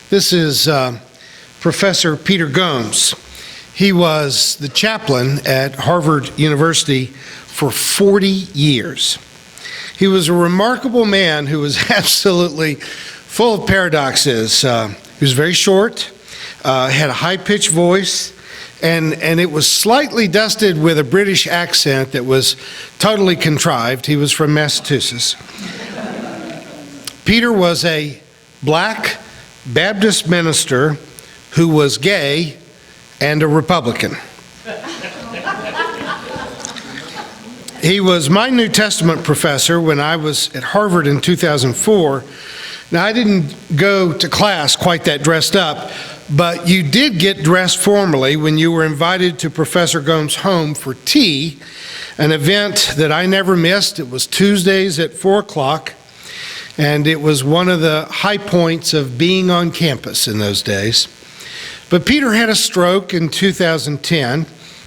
This is Professor Peter Gunn. He was the chaplain at Harvard University for 40 years. He was a remarkable man who was absolutely full of paradoxes. He was very short, had a high-pitched voice, and it was slightly dusted with a British accent that was totally contrived. He was from Massachusetts. Peter was a black Baptist minister who was gay and a Republican. He was my New Testament professor when I was at Harvard in 2004. Now, I didn't go to class quite that dressed up, but you did get dressed formally when you were invited to Professor Gunn's home for tea, an event that I never missed. It was Tuesdays at 4 o'clock, and it was one of the high points of being on campus in those days. But Peter had a stroke in 2010.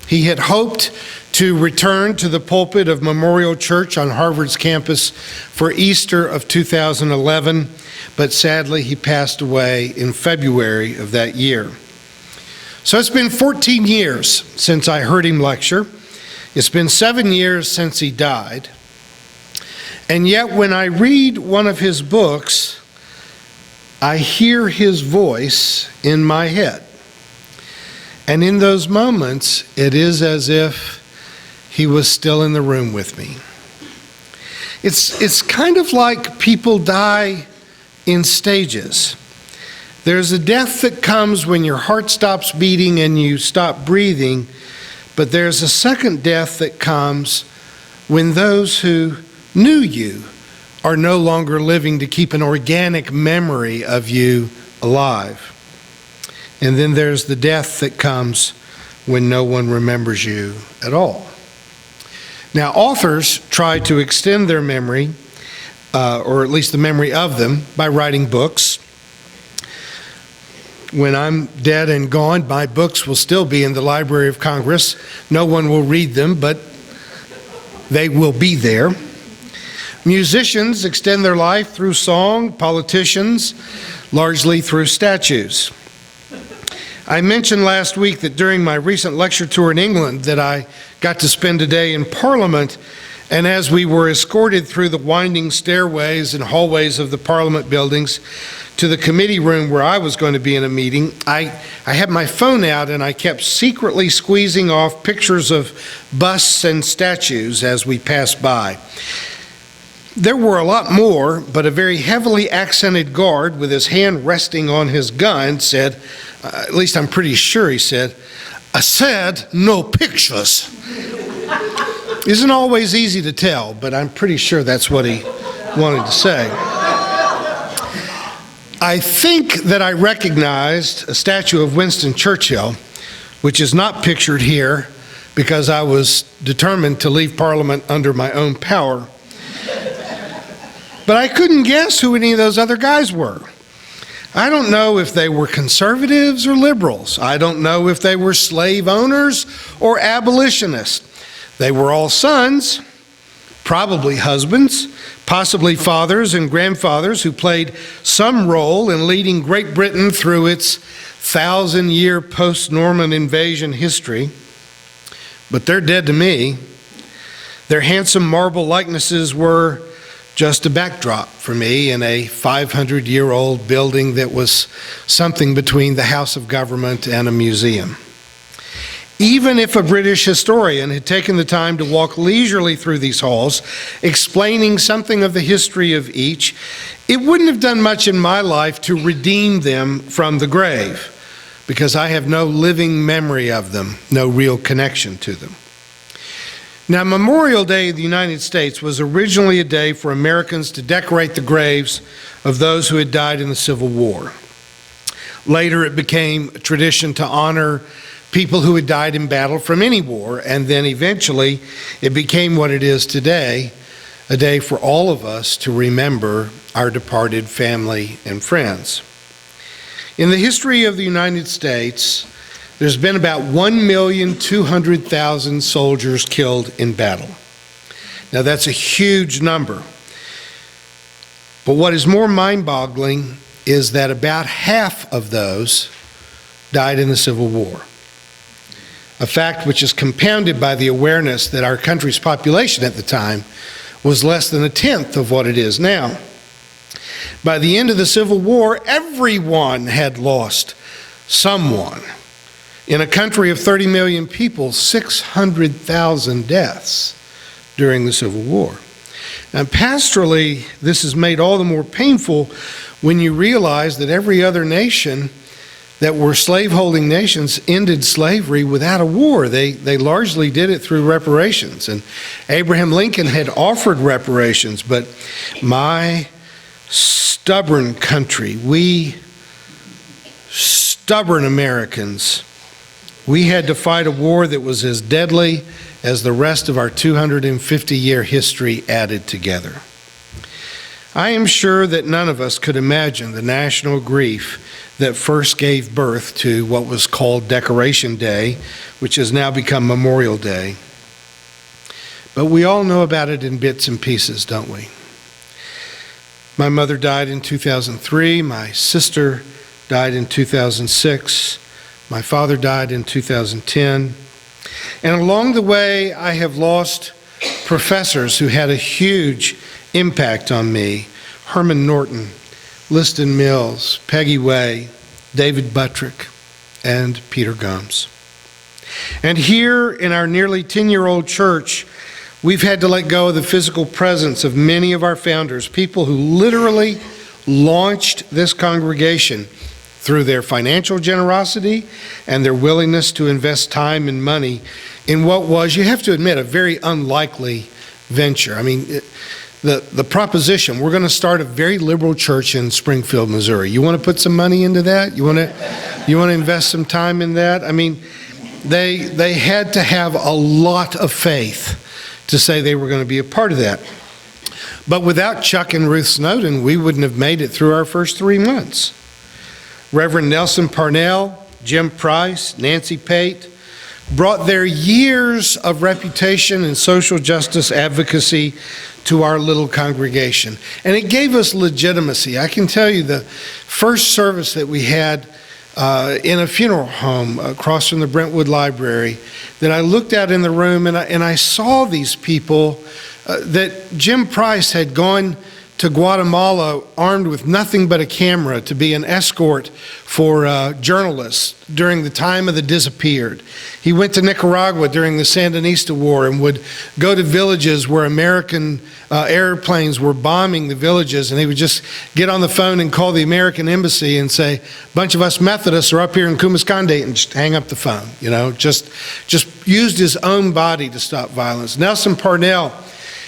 He had hoped to return to the pulpit of Memorial Church on Harvard's campus for Easter of 2011, but sadly he passed away in February of that year. So it's been 14 years since I heard him lecture. It's been 7 years since he died. And yet when I read one of his books, I hear his voice in my head. And in those moments, it is as if he was still in the room with me. It's kind of like people die in stages. There's a death that comes when your heart stops beating and you stop breathing, but there's a second death that comes when those who knew you are no longer living to keep an organic memory of you alive. And then there's the death that comes when no one remembers you at all. Now, authors try to extend their memory, or at least the memory of them, by writing books. When I'm dead and gone, my books will still be in the Library of Congress. No one will read them, but they will be there. Musicians extend their life through song, politicians largely through statues. I mentioned last week that during my recent lecture tour in England that I got to spend a day in Parliament, and as we were escorted through the winding stairways and hallways of the Parliament buildings to the committee room where I was going to be in a meeting, I had my phone out and I kept secretly squeezing off pictures of busts and statues as we passed by. There were a lot more, but a very heavily accented guard with his hand resting on his gun said, at least I'm pretty sure he said, "I said no pictures." Isn't always easy to tell, but I'm pretty sure that's what he wanted to say. I think that I recognized a statue of Winston Churchill, which is not pictured here because I was determined to leave Parliament under my own power. But I couldn't guess who any of those other guys were. I don't know if they were conservatives or liberals. I don't know if they were slave owners or abolitionists. They were all sons, probably husbands, possibly fathers and grandfathers who played some role in leading Great Britain through its 1,000-year post-Norman invasion history. But they're dead to me. Their handsome marble likenesses were just a backdrop for me in a 500-year-old building that was something between the House of Government and a museum. Even if a British historian had taken the time to walk leisurely through these halls, explaining something of the history of each, it wouldn't have done much in my life to redeem them from the grave, because I have no living memory of them, no real connection to them. Now, Memorial Day in the United States was originally a day for Americans to decorate the graves of those who had died in the Civil War. Later, it became a tradition to honor people who had died in battle from any war, and then eventually it became what it is today, a day for all of us to remember our departed family and friends. In the history of the United States, there's been about 1,200,000 soldiers killed in battle. Now that's a huge number. But what is more mind-boggling is that about half of those died in the Civil War. A fact which is compounded by the awareness that our country's population at the time was less than a tenth of what it is now. By the end of the Civil War, everyone had lost someone. In a country of 30 million people, 600,000 deaths during the Civil War. Now, pastorally, this is made all the more painful when you realize that every other nation that were slaveholding nations ended slavery without a war. They largely did it through reparations. And Abraham Lincoln had offered reparations, but my stubborn country, we stubborn Americans, we had to fight a war that was as deadly as the rest of our 250-year history added together. I am sure that none of us could imagine the national grief that first gave birth to what was called Decoration Day, which has now become Memorial Day. But we all know about it in bits and pieces, don't we? My mother died in 2003, my sister died in 2006, my father died in 2010, and along the way I have lost professors who had a huge impact on me. Herman Norton, Liston Mills, Peggy Way, David Buttrick, and Peter Gumbs. And here in our nearly 10-year-old church, we've had to let go of the physical presence of many of our founders, people who literally launched this congregation through their financial generosity and their willingness to invest time and money in what was, you have to admit, a very unlikely venture. I mean, the proposition, we're going to start a very liberal church in Springfield, Missouri. You want to put some money into that? You want to invest some time in that? I mean, they had to have a lot of faith to say they were going to be a part of that. But without Chuck and Ruth Snowden, we wouldn't have made it through our first 3 months. Reverend Nelson Parnell, Jim Price, Nancy Pate brought their years of reputation and social justice advocacy to our little congregation. And it gave us legitimacy. I can tell you the first service that we had in a funeral home across from the Brentwood Library, that I looked out in the room and I saw these people that Jim Price had gone to Guatemala armed with nothing but a camera to be an escort for journalists during the time of the disappeared. He went to Nicaragua during the Sandinista War and would go to villages where American airplanes were bombing the villages, and he would just get on the phone and call the American embassy and say, a bunch of us Methodists are up here in Kumaskonde, and just hang up the phone, you know, just used his own body to stop violence. Nelson Parnell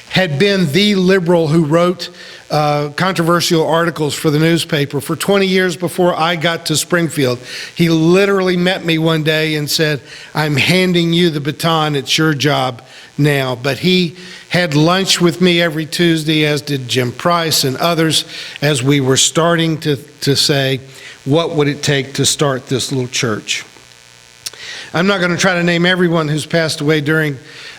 had been the liberal who wrote controversial articles for the newspaper for 20 years before I got to Springfield. He literally met me one day and said, I'm handing you the baton, it's your job now. But he had lunch with me every Tuesday, as did Jim Price and others, as we were starting to say, what would it take to start this little church? I'm not going to try to name everyone who's passed away during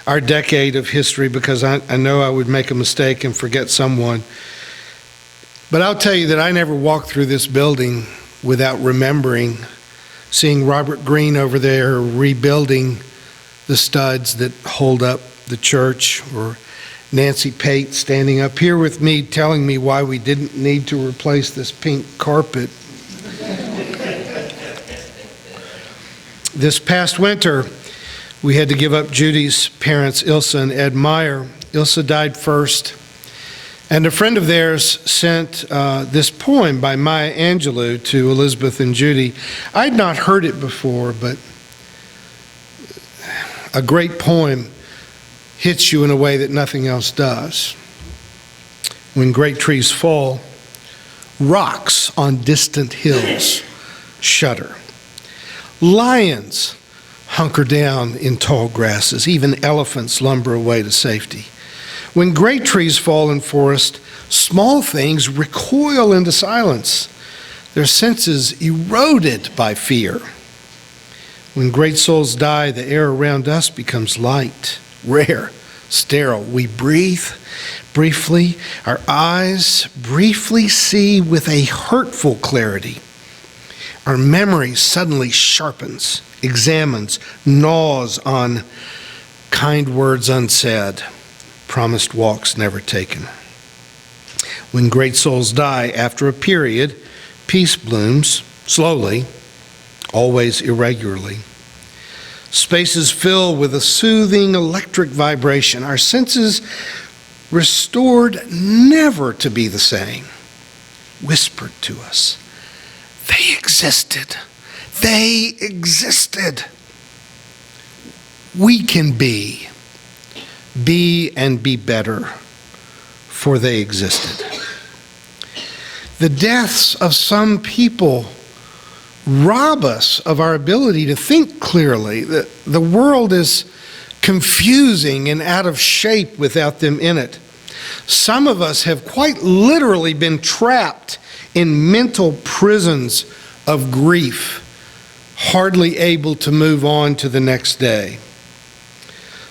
our decade of history, because I know I would make a mistake and forget someone. But I'll tell you that I never walked through this building without remembering seeing Robert Greene over there rebuilding the studs that hold up the church, or Nancy Pate standing up here with me telling me why we didn't need to replace this pink carpet. This past winter, we had to give up Judy's parents, Ilsa and Ed Meyer. Ilsa died first, and a friend of theirs sent this poem by Maya Angelou to Elizabeth and Judy. I'd not heard it before, but a great poem hits you in a way that nothing else does. When great trees fall, rocks on distant hills shudder. Lions hunker down in tall grasses. Even elephants lumber away to safety. When great trees fall in forest, small things recoil into silence, their senses eroded by fear. When great souls die, the air around us becomes light, rare, sterile. We breathe briefly. Our eyes briefly see with a hurtful clarity. Our memory suddenly sharpens, examines, gnaws on kind words unsaid, promised walks never taken. When great souls die, after a period, peace blooms, slowly, always irregularly. Spaces fill with a soothing electric vibration, our senses restored never to be the same, whispered to us. They existed. They existed. We can be and be better, for they existed. The deaths of some people rob us of our ability to think clearly. The world is confusing and out of shape without them in it. Some of us have quite literally been trapped in mental prisons of grief, hardly able to move on to the next day.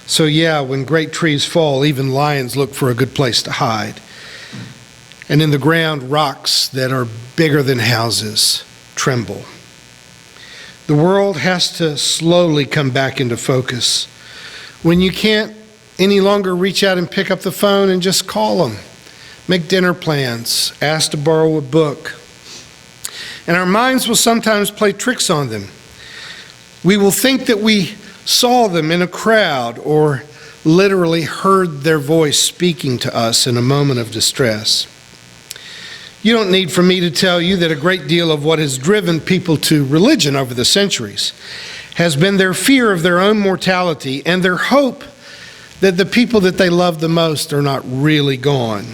So yeah, when great trees fall, even lions look for a good place to hide. And in the ground, rocks that are bigger than houses tremble. The world has to slowly come back into focus. When you can't any longer reach out and pick up the phone and just call them, make dinner plans, ask to borrow a book. And our minds will sometimes play tricks on them. We will think that we saw them in a crowd or literally heard their voice speaking to us in a moment of distress. You don't need for me to tell you that a great deal of what has driven people to religion over the centuries has been their fear of their own mortality and their hope that the people that they love the most are not really gone.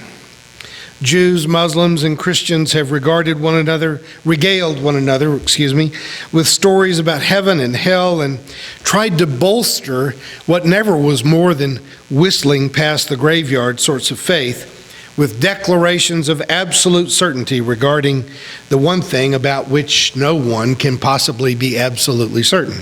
Jews, Muslims, and Christians have regaled one another, with stories about heaven and hell and tried to bolster what never was more than whistling past the graveyard sorts of faith with declarations of absolute certainty regarding the one thing about which no one can possibly be absolutely certain.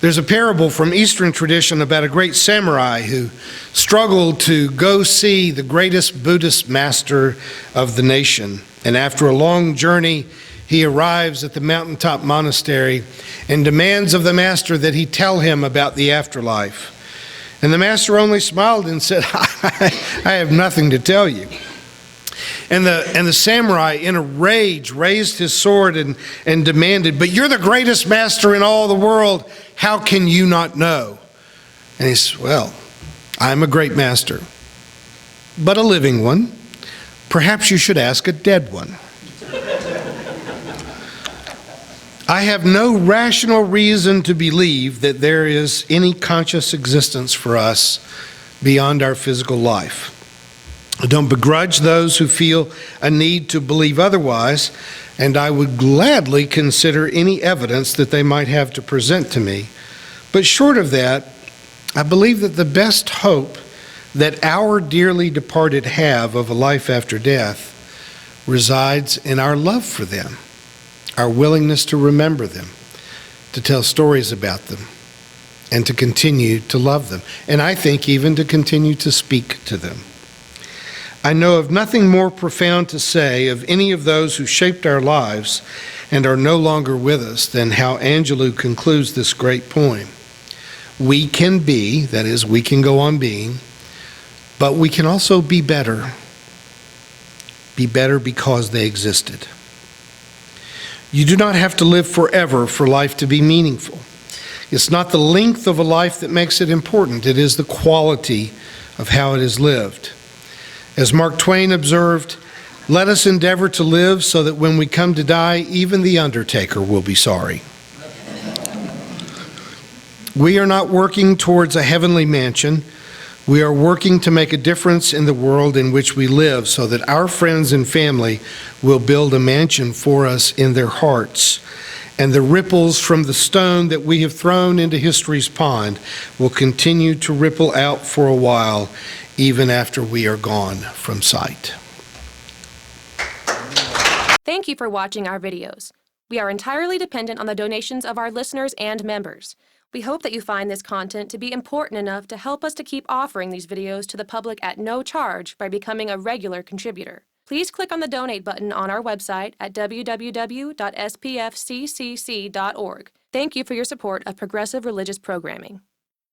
There's a parable from Eastern tradition about a great samurai who struggled to go see the greatest Buddhist master of the nation. And after a long journey, he arrives at the mountaintop monastery and demands of the master that he tell him about the afterlife. And the master only smiled and said, I have nothing to tell you. And the samurai, in a rage, raised his sword and demanded, but you're the greatest master in all the world. How can you not know? And he said, well, I'm a great master, but a living one. Perhaps you should ask a dead one. I have no rational reason to believe that there is any conscious existence for us beyond our physical life. I don't begrudge those who feel a need to believe otherwise, and I would gladly consider any evidence that they might have to present to me. But short of that, I believe that the best hope that our dearly departed have of a life after death resides in our love for them, our willingness to remember them, to tell stories about them, and to continue to love them, and I think even to continue to speak to them. I know of nothing more profound to say of any of those who shaped our lives and are no longer with us than how Angelou concludes this great poem. We can be, that is, we can go on being, but we can also be better. Be better because they existed. You do not have to live forever for life to be meaningful. It's not the length of a life that makes it important. It is the quality of how it is lived. As Mark Twain observed, let us endeavor to live so that when we come to die, even the undertaker will be sorry. We are not working towards a heavenly mansion. We are working to make a difference in the world in which we live so that our friends and family will build a mansion for us in their hearts. And the ripples from the stone that we have thrown into history's pond will continue to ripple out for a while, even after we are gone from sight. Thank you for watching our videos. We are entirely dependent on the donations of our listeners and members. We hope that you find this content to be important enough to help us to keep offering these videos to the public at no charge by becoming a regular contributor. Please click on the donate button on our website at www.spfccc.org. Thank you for your support of progressive religious programming.